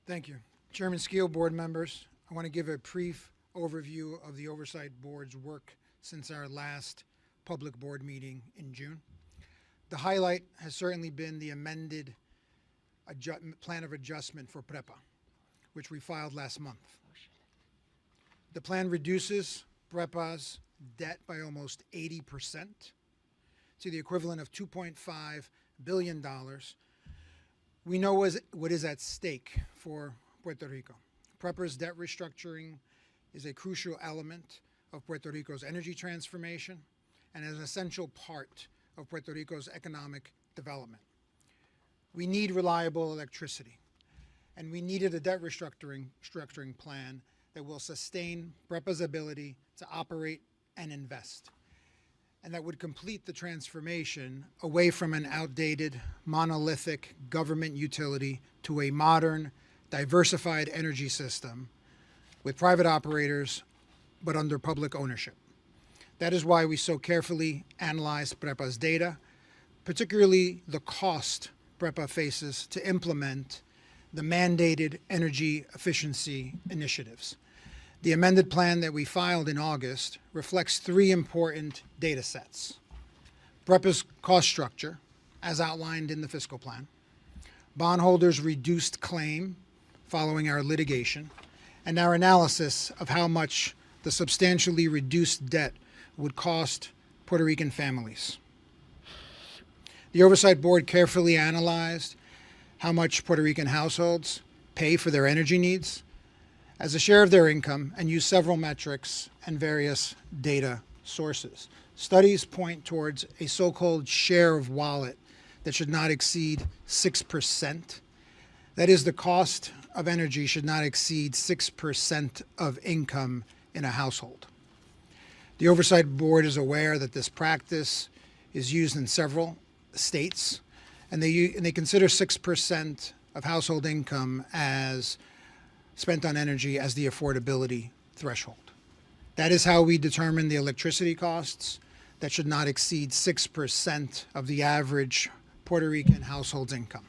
Thank you. Chairman Skeel, board members, I want to give a brief overview of the Oversight Board's work since our last public board meeting in June. The highlight has certainly been the amended plan of adjustment for PREPA, which we filed last month. The plan reduces PREPA's debt by almost 80% to the equivalent of $2.5 billion. We know what is at stake for Puerto Rico. PREPA's debt restructuring is a crucial element of Puerto Rico's energy transformation and is an essential part of Puerto Rico's economic development. We need reliable electricity, and we needed a debt restructuring plan that will sustain PREPA's ability to operate and invest, and that would complete the transformation away from an outdated, monolithic government utility to a modern, diversified energy system with private operators, but under public ownership. That is why we so carefully analyzed PREPA's data, particularly the cost PREPA faces to implement the mandated energy efficiency initiatives. The amended plan that we filed in August reflects three important data sets: PREPA's cost structure, as outlined in the fiscal plan, bondholders' reduced claim following our litigation, and our analysis of how much the substantially reduced debt would cost Puerto Rican families. The Oversight Board carefully analyzed how much Puerto Rican households pay for their energy needs as a share of their income and used several metrics and various data sources. Studies point towards a so-called share of wallet that should not exceed 6%. That is, the cost of energy should not exceed 6% of income in a household. The Oversight Board is aware that this practice is used in several states, and they consider 6% of household income as spent on energy as the affordability threshold. That is how we determine the electricity costs that should not exceed 6% of the average Puerto Rican household's income.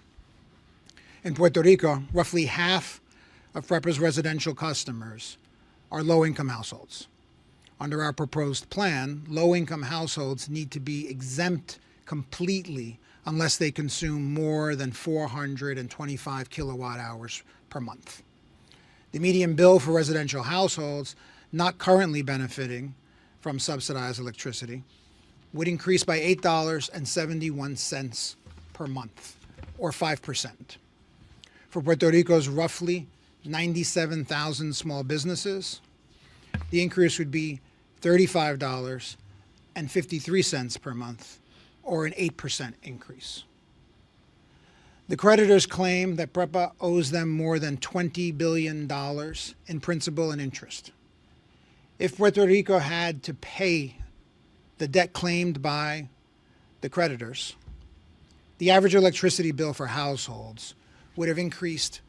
In Puerto Rico, roughly half of PREPA's residential customers are low-income households. Under our proposed plan, low-income households need to be exempt completely unless they consume more than 425 kilowatt hours per month. The median bill for residential households not currently benefiting from subsidized electricity would increase by $8.71 per month, or 5%. For Puerto Rico's roughly 97,000 small businesses, the increase would be $35.53 per month, or an 8% increase. The creditors claim that PREPA owes them more than $20 billion in principal and interest. If Puerto Rico had to pay the debt claimed by the creditors, the average electricity bill for households would have increased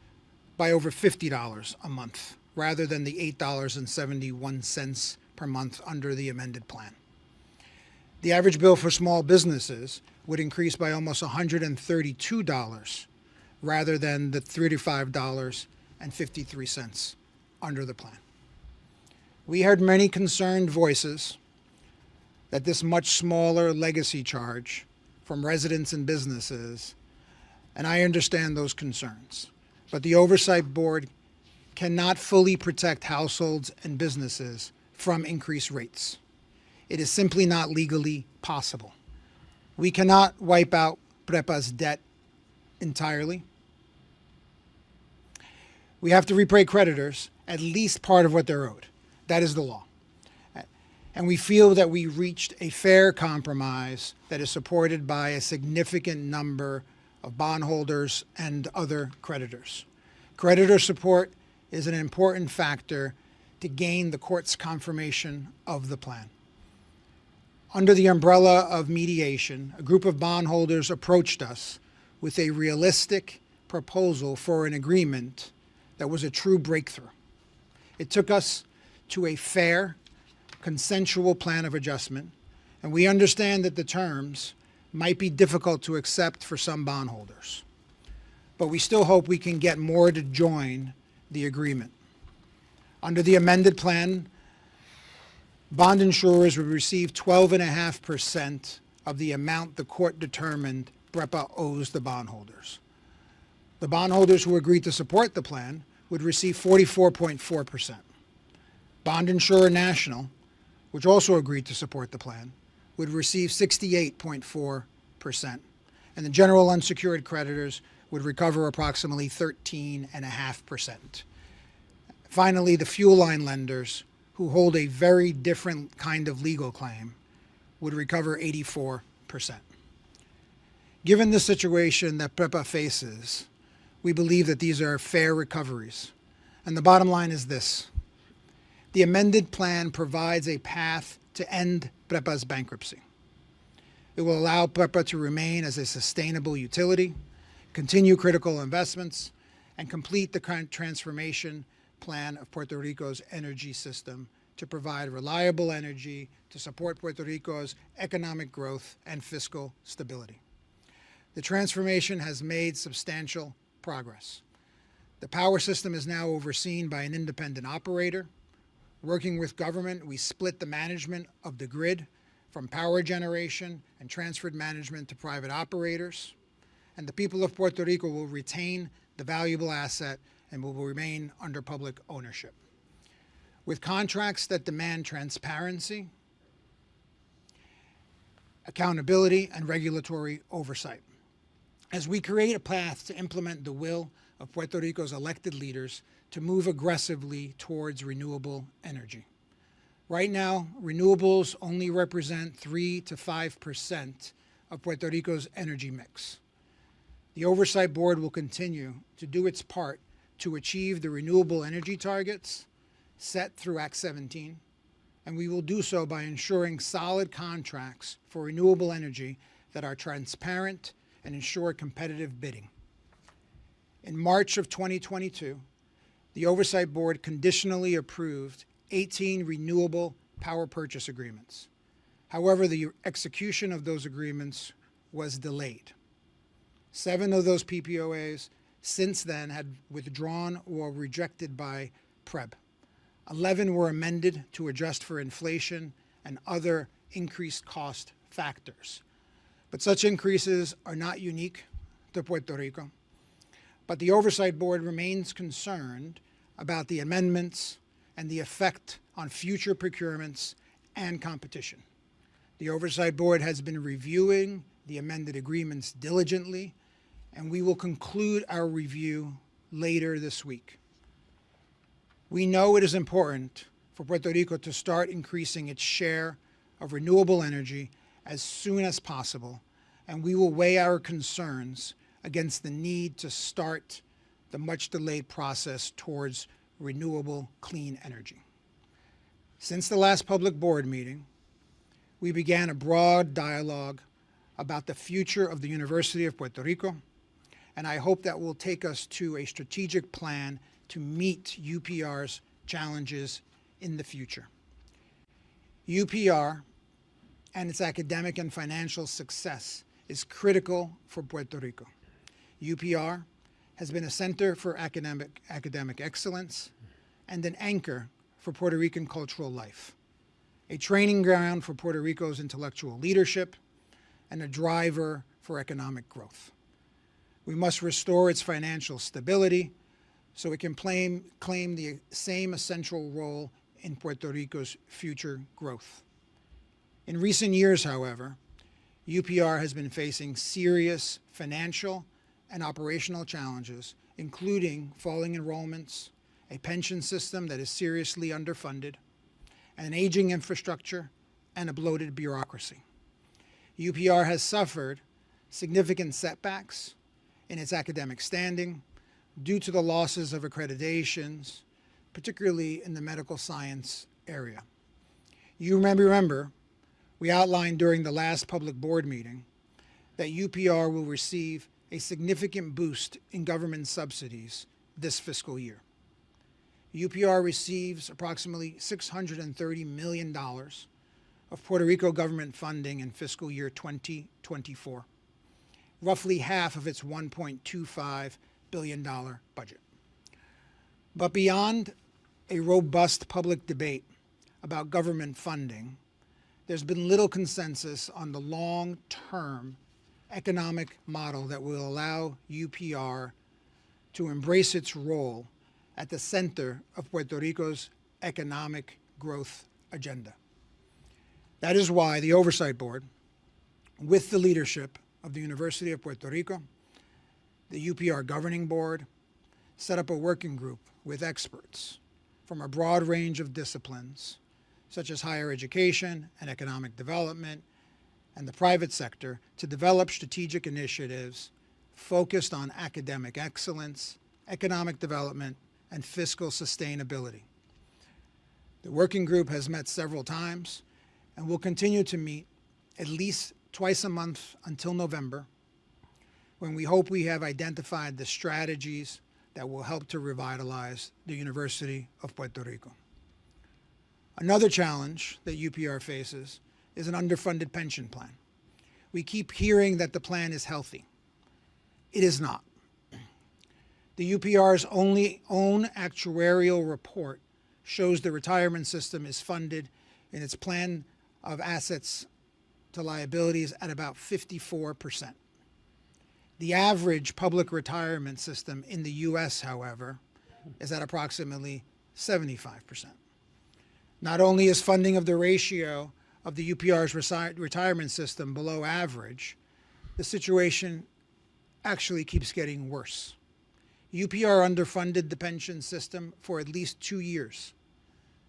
by over $50 a month, rather than the $8.71 per month under the amended plan. The average bill for small businesses would increase by almost $132 rather than the $35.53 under the plan. We heard many concerned voices that this much smaller legacy charge from residents and businesses, and I understand those concerns, but the Oversight Board cannot fully protect households and businesses from increased rates. It is simply not legally possible. We cannot wipe out PREPA's debt entirely. We have to repay creditors at least part of what they're owed. That is the law. And we feel that we reached a fair compromise that is supported by a significant number of bondholders and other creditors. Creditor support is an important factor to gain the court's confirmation of the plan. Under the umbrella of mediation, a group of bondholders approached us with a realistic proposal for an agreement that was a true breakthrough. It took us to a fair, consensual plan of adjustment, and we understand that the terms might be difficult to accept for some bondholders. but we still hope we can get more to join the agreement. Under the amended plan, bond insurers would receive 12.5% of the amount the court determined BREPA owes the bondholders. The bondholders who agreed to support the plan would receive 44.4%. Bond insurer National, which also agreed to support the plan, would receive 68.4%, and the general unsecured creditors would recover approximately 13.5%. Finally, the fuel line lenders, who hold a very different kind of legal claim, would recover 84%. Given the situation that BREPA faces, we believe that these are fair recoveries. And the bottom line is this: the amended plan provides a path to end BREPA's bankruptcy. It will allow BREPA to remain as a sustainable utility, continue critical investments, and complete the current transformation plan of Puerto Rico's energy system to provide reliable energy to support Puerto Rico's economic growth and fiscal stability. The transformation has made substantial progress. The power system is now overseen by an independent operator. Working with government, we split the management of the grid from power generation and transferred management to private operators. And the people of Puerto Rico will retain the valuable asset and will remain under public ownership. With contracts that demand transparency, accountability, and regulatory oversight, as we create a path to implement the will of Puerto Rico's elected leaders to move aggressively towards renewable energy. Right now, renewables only represent 3 to 5% of Puerto Rico's energy mix. The Oversight Board will continue to do its part to achieve the renewable energy targets set through Act 17, and we will do so by ensuring solid contracts for renewable energy that are transparent and ensure competitive bidding. In March of 2022, the Oversight Board conditionally approved 18 renewable power purchase agreements. However, the execution of those agreements was delayed. 7 of those PPOAs since then had withdrawn or rejected by PREB. 11 were amended to adjust for inflation and other increased cost factors. But such increases are not unique to Puerto Rico. But the Oversight Board remains concerned about the amendments and the effect on future procurements and competition. The Oversight Board has been reviewing the amended agreements diligently, and we will conclude our review later this week. We know it is important for Puerto Rico to start increasing its share of renewable energy as soon as possible, and we will weigh our concerns against the need to start the much-delayed process towards renewable clean energy. Since the last public board meeting, we began a broad dialogue about the future of the University of Puerto Rico, and I hope that will take us to a strategic plan to meet UPR's challenges in the future. UPR and its academic and financial success is critical for Puerto Rico. UPR has been a center for academic excellence and an anchor for Puerto Rican cultural life, a training ground for Puerto Rico's intellectual leadership, and a driver for economic growth. We must restore its financial stability so it can claim the same essential role in Puerto Rico's future growth. In recent years, however, UPR has been facing serious financial and operational challenges, including falling enrollments, a pension system that is seriously underfunded, an aging infrastructure, and a bloated bureaucracy. UPR has suffered significant setbacks in its academic standing due to the losses of accreditations, particularly in the medical science area. You may remember, we outlined during the last public board meeting that UPR will receive a significant boost in government subsidies this fiscal year. UPR receives approximately $630 million of Puerto Rico government funding in fiscal year 2024, roughly half of its $1.25 billion budget. But beyond a robust public debate about government funding, there's been little consensus on the long-term economic model that will allow UPR to embrace its role at the center of Puerto Rico's economic growth agenda. That is why the Oversight Board, with the leadership of the University of Puerto Rico, the UPR Governing Board, set up a working group with experts from a broad range of disciplines, such as higher education and economic development, and the private sector, to develop strategic initiatives focused on academic excellence, economic development, and fiscal sustainability. The working group has met several times and will continue to meet at least twice a month until November, when we hope we have identified the strategies that will help to revitalize the University of Puerto Rico. Another challenge that UPR faces is an underfunded pension plan. We keep hearing that the plan is healthy. It is not. The UPR's own actuarial report shows the retirement system is funded in its plan of assets to liabilities at about 54%. The average public retirement system in the US, however, is at approximately 75%. Not only is funding of the ratio of the UPR's retirement system below average, the situation actually keeps getting worse. UPR underfunded the pension system for at least 2 years.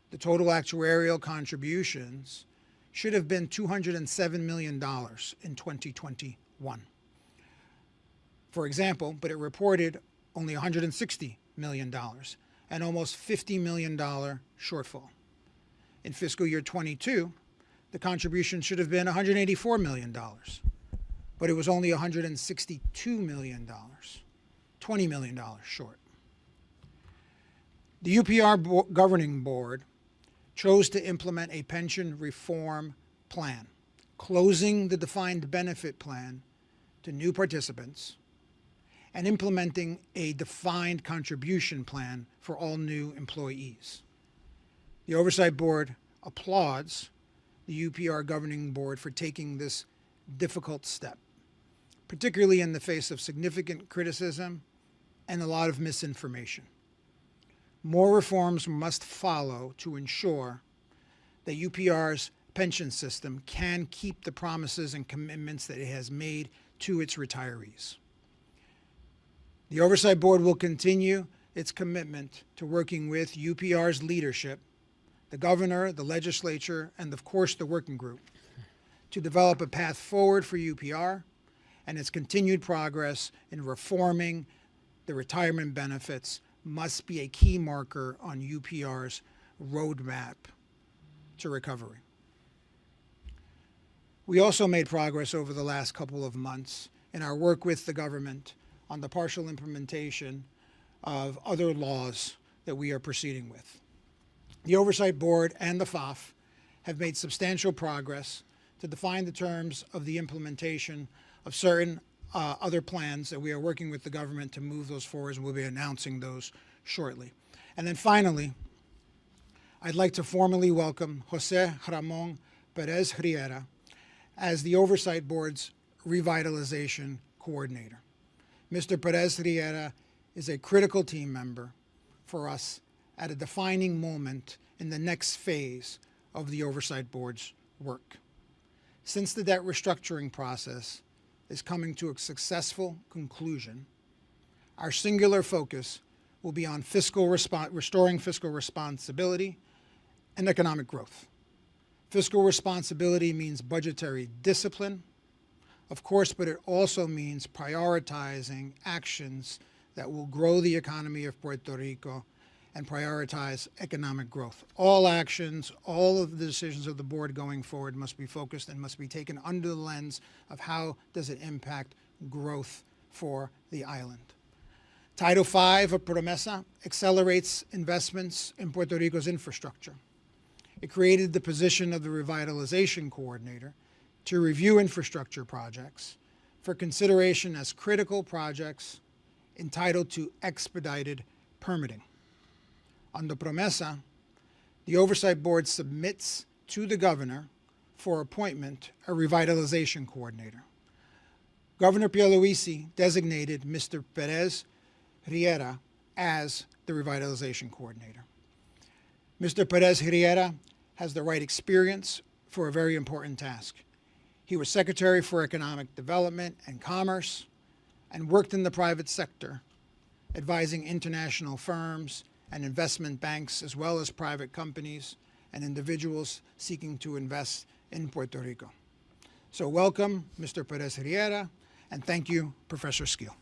The total actuarial contributions should have been $207 million in 2021. For example, but it reported only $160 million and almost $50 million shortfall. In fiscal year 22, the contribution should have been $184 million, but it was only $162 million, $20 million short. The UPR Governing Board chose to implement a pension reform plan, closing the defined benefit plan to new participants and implementing a defined contribution plan for all new employees. The Oversight Board applauds the UPR Governing Board for taking this difficult step, particularly in the face of significant criticism and a lot of misinformation. More reforms must follow to ensure that UPR's pension system can keep the promises and commitments that it has made to its retirees. The Oversight Board will continue its commitment to working with UPR's leadership, the governor, the legislature, and of course the working group, to develop a path forward for UPR and its continued progress in reforming the retirement benefits must be a key marker on UPR's roadmap to recovery. We also made progress over the last couple of months in our work with the government on the partial implementation of other laws that we are proceeding with. The Oversight Board and the FAF have made substantial progress to define the terms of the implementation of certain other plans that we are working with the government to move those forward, and we'll be announcing those shortly. And then finally, I'd like to formally welcome Jose Ramon Perez Riera as the Oversight Board's Revitalization Coordinator. Mr. Perez Riera is a critical team member for us at a defining moment in the next phase of the Oversight Board's work. Since the debt restructuring process is coming to a successful conclusion, our singular focus will be on restoring fiscal responsibility and economic growth. Fiscal responsibility means budgetary discipline, of course, but it also means prioritizing actions that will grow the economy of Puerto Rico and prioritize economic growth. All actions, all of the decisions of the board going forward must be focused and must be taken under the lens of how does it impact growth for the island. Title V of Promesa accelerates investments in Puerto Rico's infrastructure. It created the position of the Revitalization Coordinator to review infrastructure projects for consideration as critical projects entitled to expedited permitting. Under Promesa, the Oversight Board submits to the governor for appointment a revitalization coordinator. Governor Pierluisi designated Mr. Perez Riera as the revitalization coordinator. Mr. Perez Riera has the right experience for a very important task. He was Secretary for Economic Development and Commerce and worked in the private sector, advising international firms and investment banks, as well as private companies and individuals seeking to invest in Puerto Rico. So welcome, Mr. Perez Riera, and thank you, Professor Skeel.